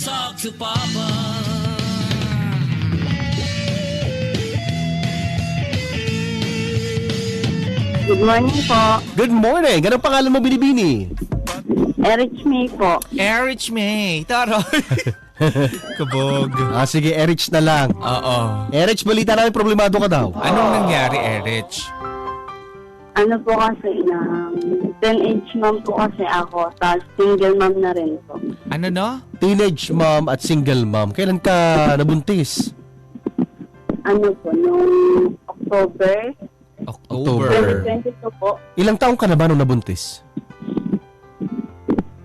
talk to Papa. Good morning po. Good morning. Anong pangalan mo, Binibini? Erich May po. Erich May. Taro. Kabog. Sige, Erich na lang. Oo. Erich, balita namin problemado ka daw. Anong nangyari, Erich? Ano po kasi, teenage mom po kasi ako, tapos single mom na rin po. Ano no? Teenage mom at single mom. Kailan ka nabuntis? Ano po, noong October October. 2022 po, Ilang taong ka na ba nung nabuntis?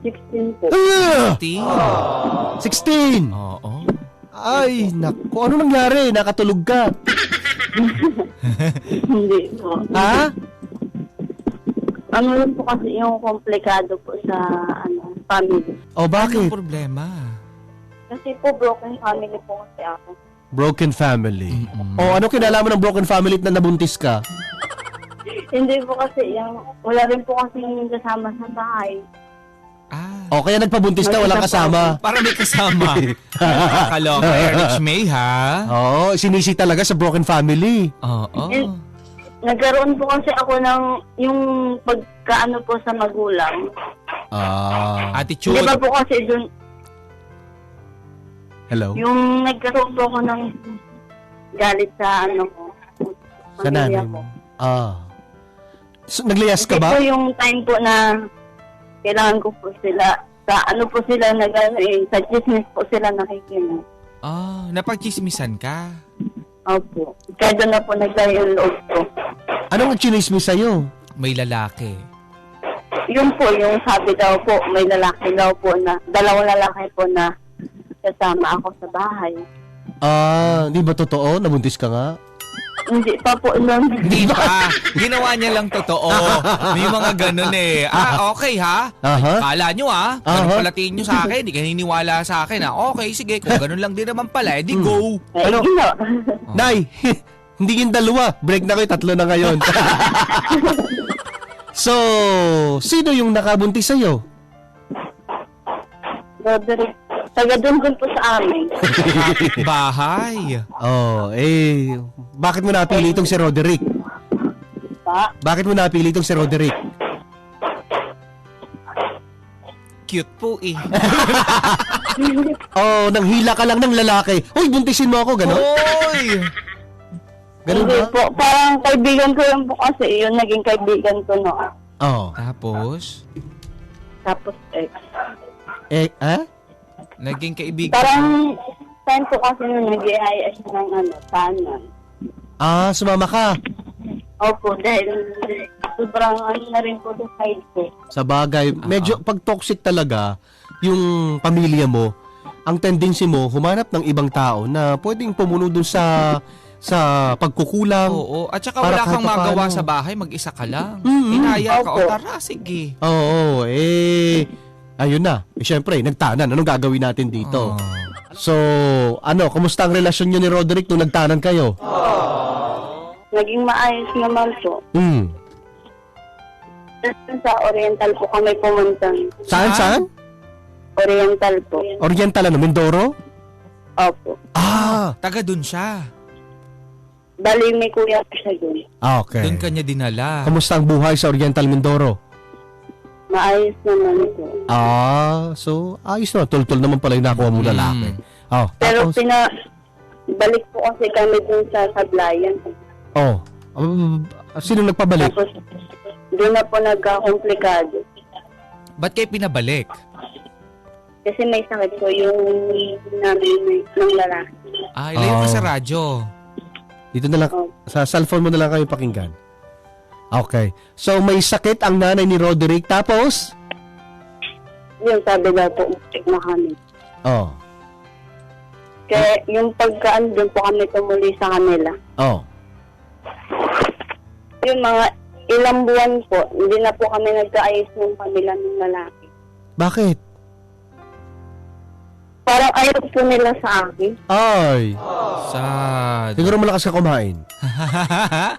16 po. 16! Oo. Ay, naku. Ano nangyari? Nakatulog ka? Hindi po. Ha? Ano rin po kasi yung komplikado po sa family. O bakit? Anong problema? Kasi po broken family po kasi ako. Broken family. O ano kinalaman ng broken family na nabuntis ka? Hindi po kasi wala rin po kasi yung kasama sa bahay. O kaya nagpabuntis ka, walang kasama. Para may kasama. Kaloka, Erich May, ha? Oo, sinisi talaga sa broken family. Oo. Nagkaroon po kasi ako ng yung pagkaano po sa magulang. Attitude. Di ba po kasi dun, Hello? yung nagkaroon po ako ng galit sa ko. Sa nanay mo. So, nagliyas ka ba? Ito yung time po na kailangan ko po sila, sa sa chismis po sila nakikinig. Napagchismisan ka? Opo. Kaya doon na po naglayo yung loob ko. Anong chinismis sa'yo? May lalaki. Yun po, yung sabi daw po, may lalaki daw po na, dalawang lalaki po na kasama ako sa bahay. Di ba totoo? Nabuntis ka nga? Hindi pa po nun. Hindi pa. Ginawa niya lang totoo. May mga ganun eh. Okay ha? Kala nyo ganun palatiin nyo sa akin. Hindi ka naniniwala sa akin Okay, sige. Kung ganun lang din naman pala, edi go. Ano? Nay, hindi yung dalawa. Break na kayo, tatlo na ngayon. So, sino yung nakabuntis sa'yo? Roderick. Taga doon po sa amin. Bahay. Bakit mo napili itong si Roderick? Pa? Bakit mo napili itong si Roderick? Cute po eh. Nanghila ka lang ng lalaki. Uy, buntisin mo ako, gano'n? Hoy! Ganun Hindi ba? po. Parang kaibigan ko lang po kasi. Yun, naging kaibigan ko noon. Tapos? Tapos, Naging kaibigan. parang time po kasi nung nag-iayas ng tanan. Sumama ka. Opo, dahil sobrang na rin po sa side ko. Sa bagay, medyo pag toxic talaga yung pamilya mo, ang tendency mo humanap ng ibang tao na pwedeng pumuno dun sa pagkukulang. Oo. At saka wala kang magawa sa bahay, mag-isa ka lang. Inaya ka, tara, sige. Ayun na. Siyempre, nagtanan. Anong gagawin natin dito? So, kumusta ang relasyon niyo ni Roderick nung nagtanan kayo? Naging maayos naman po. Sa Oriental po kami pumunta. Saan? Oriental po. Oriental Mindoro? Opo. Taga dun siya. Bali, may kuya po siya dun. Okay. Dun kanya dinala. Kumusta ang buhay sa Oriental Mindoro? Maayos naman po. So ayos na. Tultol naman pala yung nakuha mo lalaki. Pero tapos, balik po kasi kami dun sa Sablayan. sino nagpabalik? Tapos, doon na po nagka-komplikado. Ba't kayo pinabalik? Kasi may sakit po yung namin ng lalaki. Ilayo ka sa radyo. Dito na lang, sa cellphone mo na lang kayo pakinggan. Okay. So, may sakit ang nanay ni Roderick. Tapos? Yung sabi daw po, check na kami. Kaya yung pagkaan doon po kami tumuli sa kanila. Yung mga ilang buwan po, hindi na po kami nagkaayos ng pamilya ng lalaki. Bakit? Parang ayaw po nila sa akin. Sad. Siguro malakas ka kumain.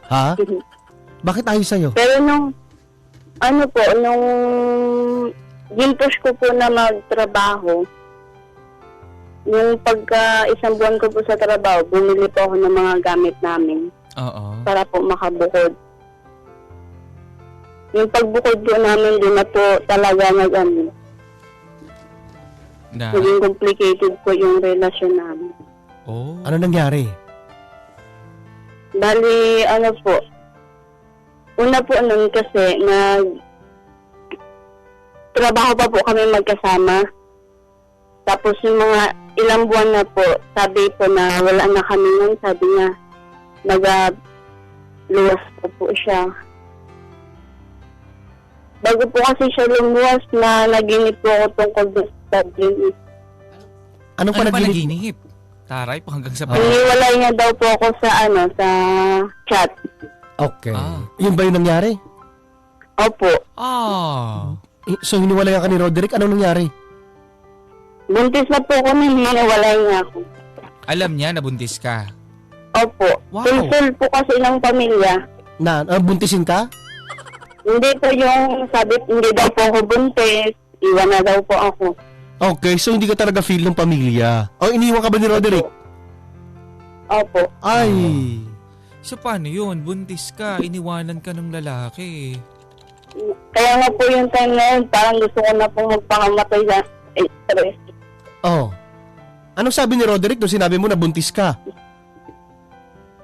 Ha? Bakit ayaw sa'yo? Pero nung ginpush ko po na magtrabaho, Yung pagka isang buwan ko po sa trabaho, bumili po ako ng mga gamit namin Oo. para po makabukod. Yung pagbukod po namin, doon na po talaga naging complicated po yung relasyon namin. Oh. Ano nangyari? Bali, po, una po nun kasi, trabaho pa po kami magkasama. Tapos yung mga ilang buwan na po, sabi po na wala na kami nun. Sabi niya, nag-luwas po siya. Bago po kasi siya lumuwas, na naginip po ako tungkol sa problem. Ano Ano pa naginip? Taray, pa hanggang sa Iniwalay niya daw po ako sa sa chat. Okay. Ah. Yun ba yung nangyari? Opo. So, hiniwalay ka ni Roderick. Anong nangyari? Buntis na po kami, hiniwalay niya ako. Alam niya na buntis ka. Opo. Wow. Fulfill po kasi ng pamilya. Buntisin ka? Hindi po yung sabi, hindi daw po ako buntis. Iwan na daw po ako. Okay, so hindi ka talaga feel ng pamilya. O, iniwan ka ba ni Roderick? Opo. Ay. So paano yun? Buntis ka, iniwanan ka ng lalaki. Kaya nga po yung time na yun, parang gusto ko na pong magpakamatay sa stress. Oh. Anong sabi ni Roderick nung sinabi mo na buntis ka?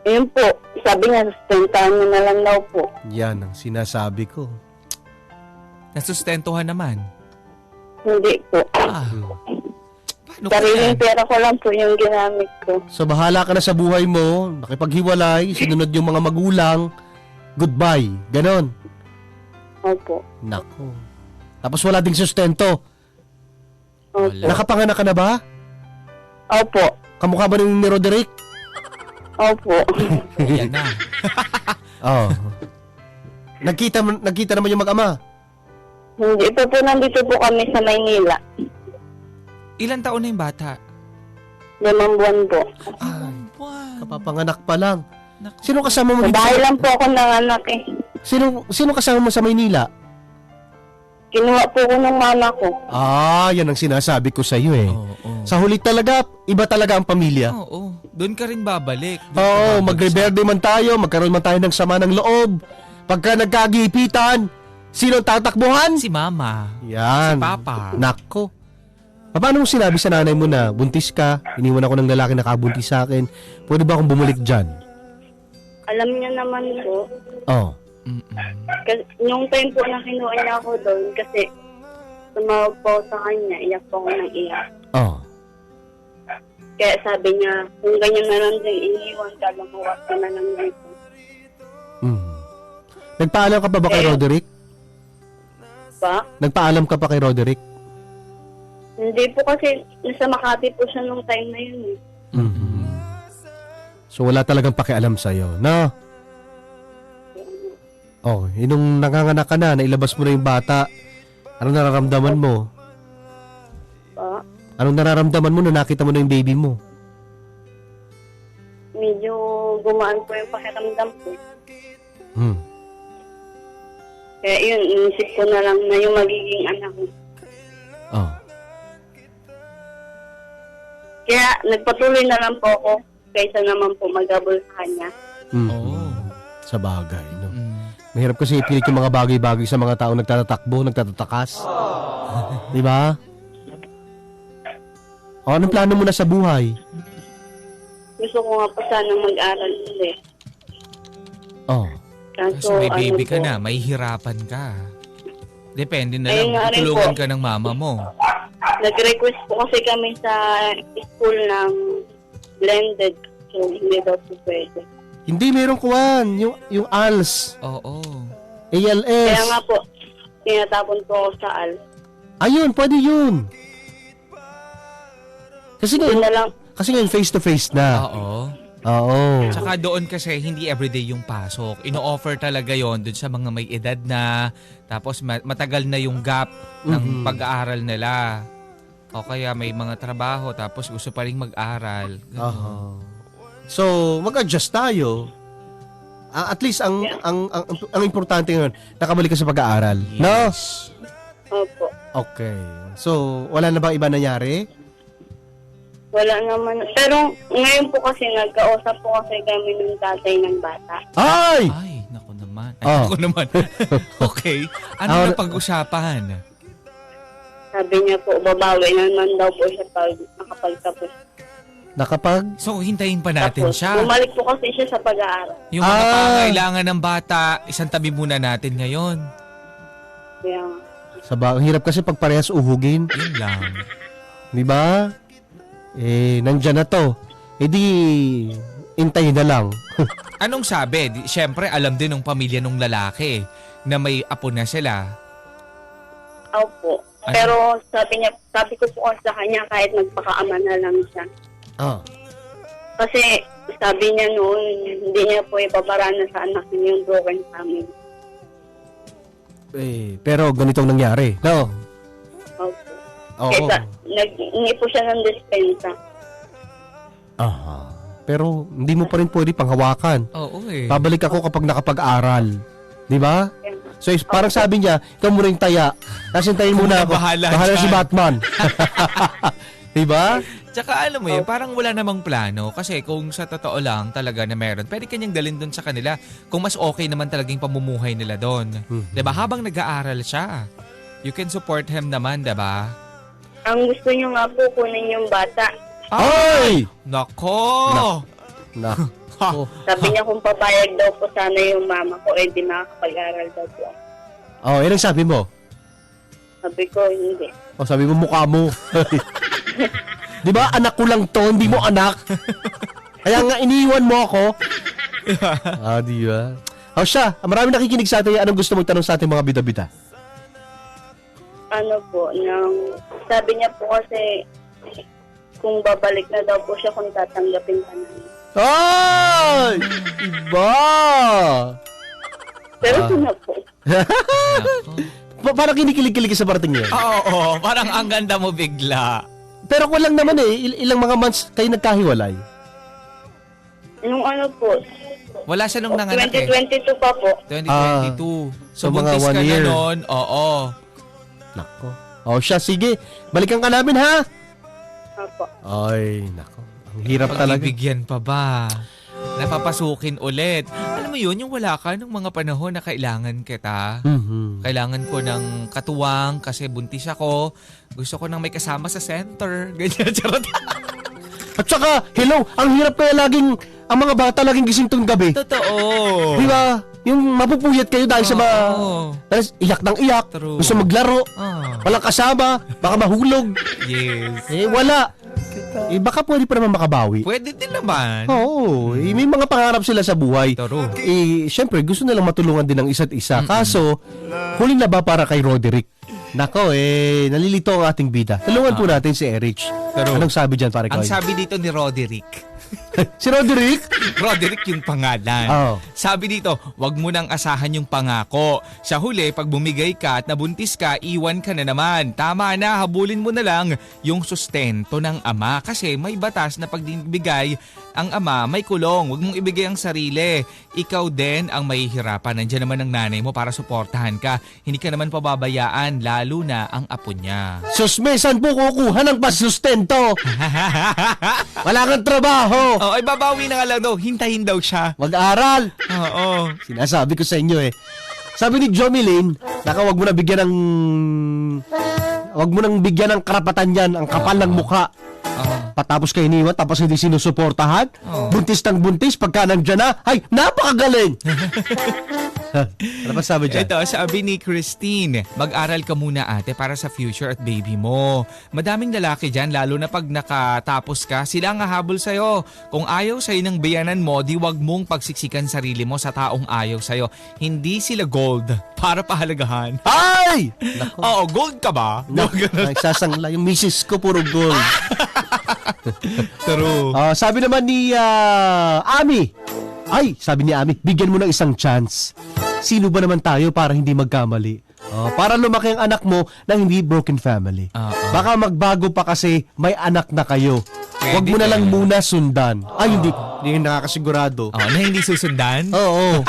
Ayun po, sabi niya, sustentahan niyo na lang daw po. Yan ang sinasabi ko. Nasustentuhan naman. Hindi po. Paano ka Sariling yan? pera ko lang po yung ginamit ko. So, bahala ka na sa buhay mo. Nakipaghiwalay, sinunod yung mga magulang. Goodbye. Ganon. Opo. Nako. Tapos wala ding sustento. Opo. Wala. Nakapanganak ka na ba? Opo. Kamukha ba ni Roderick? Opo. Yan na. Oo. Nagkita naman yung mag-ama. Hindi po nandito po kami sa Maynila. Ilan taon na yung bata? 5 buwan po. Buwan. Kapapanganak pa lang. Sino kasama mo Sa dito? bahay lang po ako nanganak eh. Sino kasama mo sa Maynila? Kinuha po ko ng mama ko. Yan ang sinasabi ko sa iyo eh. Oo. Sa huli talaga, iba talaga ang pamilya. Oo. Doon ka rin babalik. Doon ka Oo, babagsak. magrebelde man tayo, magkaroon man tayo ng sama ng loob. Pagka nagkagipitan, sino tatakbuhan? Si mama. Yan. Si papa. Nako. Paano mo sinabi sa nanay mo na buntis ka, iniwan ako ng lalaki na kabuntis sa akin, pwede ba akong bumalik dyan? Alam niya naman po. Oh. Kasi, yung time po na kinuha niya ako doon, kasi tumawag po ako sa kanya, iyak po ako ng iyak. Oh. Kaya sabi niya, kung ganyan na lang din iniwan ka, lumuwas ka na lang dito. Nagpaalam ka pa ba kay Roderick? Pa? Nagpaalam ka pa kay Roderick? Hindi po kasi nasa Makati po siya nung time na yun eh. So wala talagang pakialam sa'yo, no? Oh, nung nanganganak ka na, nailabas mo na yung bata, anong nararamdaman mo? Pa? Anong nararamdaman mo nung nakita mo na yung baby mo? Medyo gumaan po yung pakiramdam ko. Kaya yun, inisip ko na lang na yung magiging anak ko. Oh. Kaya nagpatuloy na lang po ako kaysa naman po magabol sa kanya. Oo. Sa bagay, no? Mahirap kasi ipilit yung mga bagay-bagay sa mga tao nagtatakbo, nagtatakas. Di ba? O, anong plano mo na sa buhay? Gusto ko nga po sana mag-aral ulit. Oh. Kasi may baby ka po, na, may hirapan ka. Depende na Ayun lang, nga rin tutulungan po. ka ng mama mo. Nag-request po kasi kami sa school ng blended. So, hindi daw po pwede. Hindi, meron kuwan. Yung ALS. Oo. ALS. Kaya nga po, tinatapon po ako sa AL. Ayun, pwede yun. Kasi Yun na ngayon, lang. face-to-face na. Oo. Oo. Tsaka doon kasi hindi everyday yung pasok. Ino-offer talaga yon doon sa mga may edad na, tapos matagal na yung gap ng pag-aaral nila. O kaya may mga trabaho tapos gusto pa rin mag-aral. Ganun. So, mag-adjust tayo. At least ang importante ngayon, nakabalik ka sa pag-aaral. No? Opo. Okay. So, wala na bang iba nangyari? Wala naman. Pero ngayon po kasi nagkausap po kasi kami ng tatay ng bata. Ay! Ay, naku naman. Oh. Naku naman. Okay. Ano Ah, na pag-usapan? Sabi niya po, babawi naman daw po siya pag nakapagtapos. So, hintayin pa natin Tapos, siya. bumalik po kasi siya sa pag-aaral. Yung mga pangailangan ng bata, isang tabi muna natin ngayon. Kaya, ang hirap kasi pag parehas uhugin. Yun lang. Di ba? Nandyan na to. Di, intayin na lang. Anong sabi? Siyempre, alam din ng pamilya ng lalaki na may apo na sila. opo. Ano? Pero sabi ko po sa kanya kahit nagpakaama na lang siya. Kasi sabi niya noon, hindi niya po ipaparana sa anak niya yung broken family. Pero ganitong nangyari. No? Opo. Oo. Kaya nag-ingi po siya ng dispensa. Pero hindi mo pa rin pwede panghawakan. Oo eh. Babalik ako kapag nakapag-aral. Di ba? So, parang sabi niya, ikaw muna yung taya. Tapos hintayin muna ako. Bahala si Batman. Di ba? Tsaka alam mo yun, parang wala namang plano. Kasi kung sa totoo lang talaga na meron, pwede kanyang dalhin doon sa kanila kung mas okay naman talaga yung pamumuhay nila doon. Diba? Habang nag-aaral siya, you can support him naman, diba? Ang gusto niyo nga po kunin yung bata. Ay! Nako! Nako. Sabi niya kung papayag daw po sana yung mama ko, di makakapag-aral daw po. Yan ang sabi mo. Sabi ko, hindi. Sabi mo mukha mo. Di ba, anak ko lang to, hindi mo anak. Kaya nga, iniwan mo ako. Di ba? Siya, marami nakikinig sa atin. Anong gusto mong tanong sa ating mga bida-bida? Ano po, sabi niya po kasi kung babalik na daw po siya kung tatanggapin ka na. Ay! Iba! Pero na po. Parang kinikilig-kilig sa parating niya. Oo, parang ang ganda mo bigla. Pero ko lang naman ilang mga months kayo nagkahiwalay? Nung ano po, wala siya nung nanganak 2022 pa po. 2022. So mga buntis 1 ka year. na nun. Oo. Nako. Siya, sige. Balikan ka namin, ha? Opo. Ay, nako. Ang hirap talaga. Pagbibigyan pa ba? Napapasukin ulit. Alam mo yun, yung wala ka nung mga panahon na kailangan kita. Kailangan ko ng katuwang kasi buntis ako. Gusto ko nang may kasama sa center. Ganyan, charot. At saka, hello, ang hirap kaya ang mga bata laging gising tuwing gabi. Totoo. Di ba? Yung mapupuyat kayo dahil sa iyak ng iyak. True. Gusto maglaro. Walang kasama. Baka mahulog. Yes. Wala. Baka pwede pa naman makabawi. Pwede din naman. Oo. May mga pangarap sila sa buhay. True. Siyempre, gusto nilang matulungan din ng isa't isa. Kaso, huli na ba para kay Roderick? Nako, nalilito ang ating bida. Tulungan po natin si Erich. Anong sabi dyan, pare Koy? Ang sabi dito ni Roderick. Si Roderick? Roderick yung pangalan. Sabi dito, wag mo nang asahan yung pangako. Sa huli, pag bumigay ka at nabuntis ka, iwan ka na naman. Tama na, habulin mo na lang yung sustento ng ama. Kasi may batas na pag dinibigay ang ama, may kulong. Wag mong ibigay ang sarili. Ikaw din ang mahihirapan. Nandiyan naman ang nanay mo para suportahan ka. Hindi ka naman pababayaan, lalo na ang apo niya. Susme, saan po kukuha ng pasustento? Wala kang trabaho. Ay babawi na nga lang daw. Hintayin daw siya. Mag-aral. Oo. Sinasabi ko sa inyo Sabi ni Jomelyn, wag mo nang bigyan ng karapatan yan, ang kapal ng mukha. Patapos kayo iniwan, tapos hindi sinusuportahan. Buntis ng buntis, pagka nandiyan na, ay, napakagaling! Ano pa sabi dyan? Ito, sabi ni Christine, mag-aral ka muna ate para sa future at baby mo. Madaming lalaki dyan, lalo na pag nakatapos ka, sila ang hahabol sa'yo. Kung ayaw sa'yo ng biyanan mo, di wag mong pagsiksikan sarili mo sa taong ayaw sa'yo. Hindi sila gold para pahalagahan. Ay! Oo, gold ka ba? Nagsasangla yung misis ko, puro gold. True. Sabi naman ni Ami, sabi ni Ami, bigyan mo ng isang chance. Sino ba naman tayo para hindi magkamali? Para lumaki ang anak mo na hindi broken family. Baka magbago pa kasi may anak na kayo. Huwag mo na lang muna sundan. Hindi nakakasigurado. Na hindi susundan? Oo.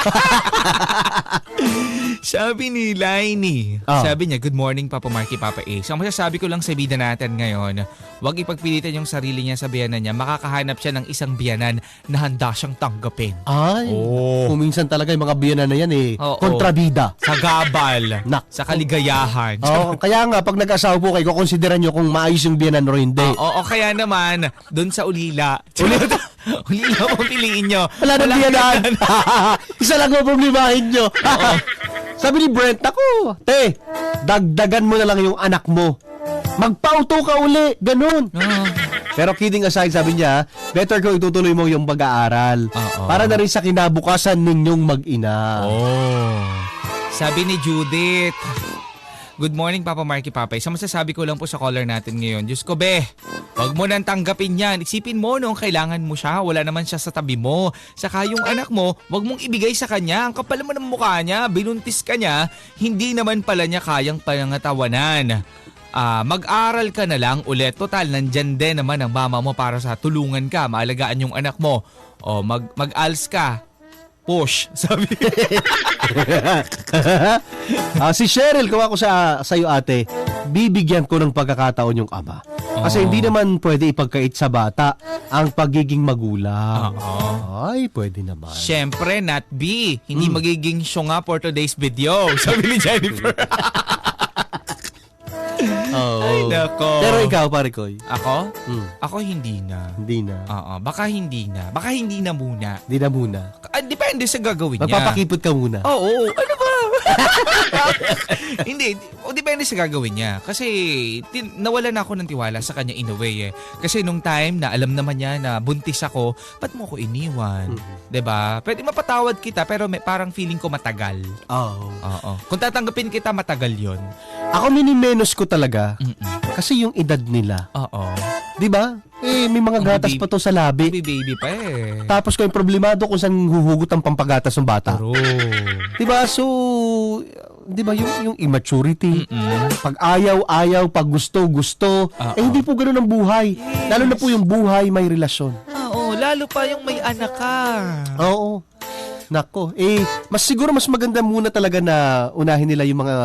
Sabi ni Lainey, sabi niya, good morning Papa Marky, Papa Ace. Ang masasabi ko lang sa bida natin ngayon, huwag ipagpilitan yung sarili niya sa biyanan niya. Makakahanap siya ng isang biyanan na handa siyang tanggapin. Ay, kung minsan talaga yung mga biyanan na yan kontrabida. Sa gabal, sa kaligayahan. Kaya nga, pag nag-asawa po kayo, kukonsideran nyo kung maayos yung biyanan o hindi. Kaya naman, doon sa ulila. Ulila mo piliin nyo. Wala nang biyanan. Isa lang mo problemahin nyo. Sabi ni Brent, ako, dagdagan mo na lang yung anak mo. Magpauto ka uli. Ganun. Pero kidding aside, sabi niya, better kung itutuloy mo yung pag-aaral. Para na rin sa kinabukasan ninyong mag-ina. Sabi ni Judith, good morning Papa Marky, Papa. Isang masasabi ko lang po sa caller natin ngayon. Diyos ko, wag mo nang tanggapin yan. Isipin mo noong kailangan mo siya. Wala naman siya sa tabi mo. Saka yung anak mo, wag mong ibigay sa kanya. Ang kapal mo ng mukha niya. Binuntis ka niya. Hindi naman pala niya kayang pangatawanan. Mag-aral ka na lang ulit. Total, nandyan din naman ang mama mo para sa tulungan ka. Maalagaan yung anak mo. Mag-ALS ka. Push, sabi. Si Cheryl, kung ako sa iyo ate, bibigyan ko ng pagkakataon yung ama. Kasi hindi naman pwede ipagkait sa bata ang pagiging magulang. Ay, pwede naman. Siyempre, not B. Hindi magiging syunga for today's video, sabi ni Jennifer. Ay, nako. Pero ikaw, pare Koy. Ako? Ako hindi na. Hindi na. Baka hindi na. Baka hindi na muna. Hindi na muna. Depende sa gagawin niya. Magpapakipot ka muna. Oo. Ano ba? Hindi. Depende sa gagawin niya. Kasi nawalan ako ng tiwala sa kanya in a way. Kasi nung time na alam naman niya na buntis ako, ba't mo ko iniwan? 'Di ba? Pwede mapatawad kita pero parang feeling ko matagal. Oo. Kung tatanggapin kita, matagal 'yon. Ako minimenos ko talaga. Kasi yung edad nila. Di ba? May mga gatas pa to sa labi. Baby pa Tapos ko yung problemado kung saan huhugot ang pampagatas ng bata. Di ba? So, di ba yung immaturity, pag ayaw, pag gusto, hindi po ganoon ang buhay. Lalo na po yung buhay may relasyon. Lalo pa yung may anak ka. Oo. Nako, mas siguro mas maganda muna talaga na unahin nila yung mga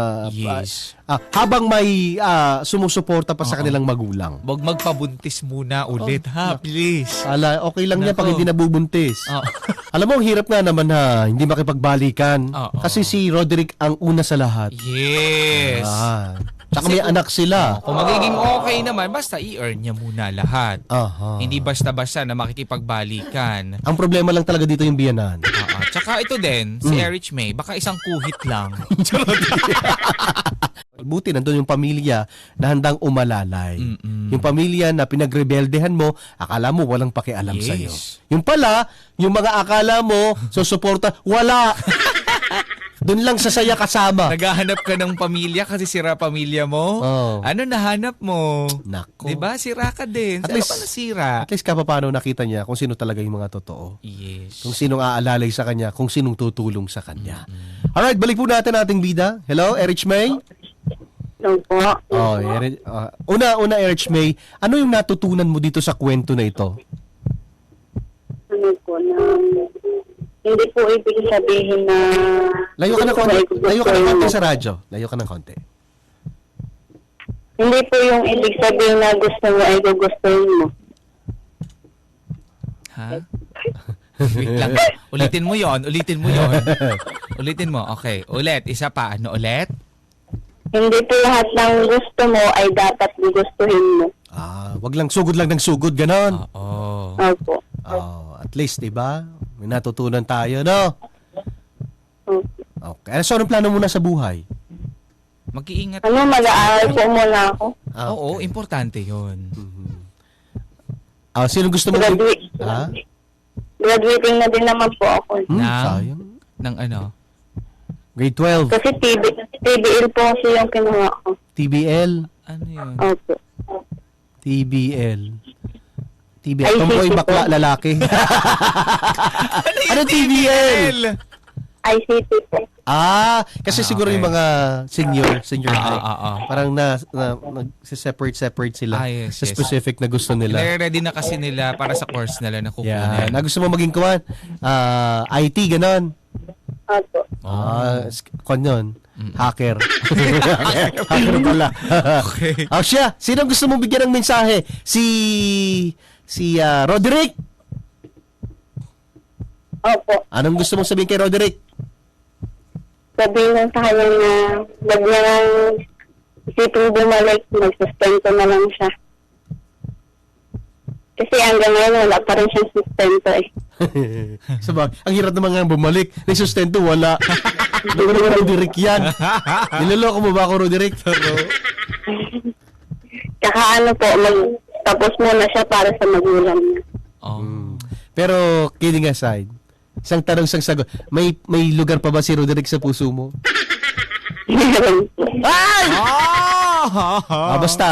habang may sumusuporta pa sa kanilang magulang. Wag magpabuntis muna ulit, please. Okay lang niya pag hindi nabubuntis. Alam mo, ang hirap nga naman na hindi makipagbalikan. Kasi si Roderick ang una sa lahat. Yes. Tsaka may anak sila. Kung magiging okay naman, basta i-earn niya muna lahat. Hindi basta-basta na makikipagbalikan. Ang problema lang talaga dito yung biyanan. Tsaka ito din, si Erich May, baka isang kuhit lang. Buti nandun yung pamilya na handang umalalay. Yung pamilya na pinagrebeldehan mo, akala mo walang pakialam sa'yo. Yung pala, yung mga akala mo, susuporta, wala. Doon lang sa saya kasama. Naghahanap ka ng pamilya kasi sira pamilya mo. Ano nahanap mo? Nako. Diba? Sira ka din. At least nasira. At least paano nakita niya kung sino talaga yung mga totoo. Yes. Kung sinong aalalay sa kanya, kung sinong tutulong sa kanya. Alright, balik po natin ating bida. Hello, Erich May? Hello po. Una, Erich May, ano yung natutunan mo dito sa kwento na ito? Ano po na... Hindi po ibig sabihin na... Layo ka ng konti sa radyo. Layo ka ng konti. Hindi po yung ibig sabihin na gusto mo ay gugustuhin mo. Ha? Wait lang. Ulitin mo yon. Ulitin mo. Okay. Ulit. Isa pa. Ano ulit? Hindi po lahat ng gusto mo ay dapat gugustuhin mo. Wag lang sugod ng sugod, ganon. Opo. At least, diba? May natutunan tayo, no? Okay. So, anong plano muna sa buhay? Mag-iingat. Mag-aaral po muna ako. Oo, importante yun. Sino gusto mo? Graduating na din naman po ako. Sayang. Ng ano? Grade 12. Kasi TBL po kasi yung kinuha ko. TBL? Ano yun? Opo. TBL. Tomboy, bakla, lalaki. Ano TBL? ICT po. Kasi siguro yung mga senior high. Parang nag-separate sila sa specific na gusto nila. Ready na kasi nila para sa course nila na kukunin. Na gusto mo maging IT, ganon. Opo. Kon yun. Hacker. Hacker pala. Okay. Siya, sino gusto mong bigyan ng mensahe? Si Roderick. Opo. Anong gusto mong sabihin kay Roderick? Sabihin lang sa kanya na wag niya nang isipin bumalik, magsustento na lang siya. Kasi hanggang ngayon wala pa rin siyang sustento eh. Sabag, ang hirap naman nga bumalik. May sustento, wala. Roderick yan. Niloloko mo ba ako, Roderick? Tsaka ano po, tapos muna siya para sa magulang niya. Pero, kidding aside, isang tanong, isang sagot. May lugar pa ba si Roderick sa puso mo? Ay! Basta,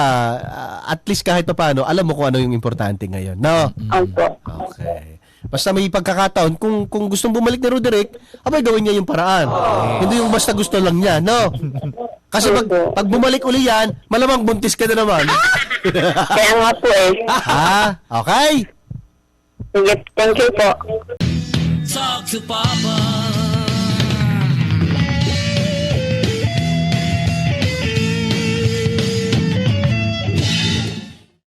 at least kahit pa paano, alam mo kung ano yung importante ngayon. No? Opo. Okay. Basta may pagkakataon, kung gustong bumalik ni Roderick, abay gawin niya yung paraan. Hindi yung basta gusto lang niya, no? Kasi pag bumalik uli yan, malamang buntis ka na naman. Kaya nga po eh. Okay? Sige, thank you po. Talk to Papa.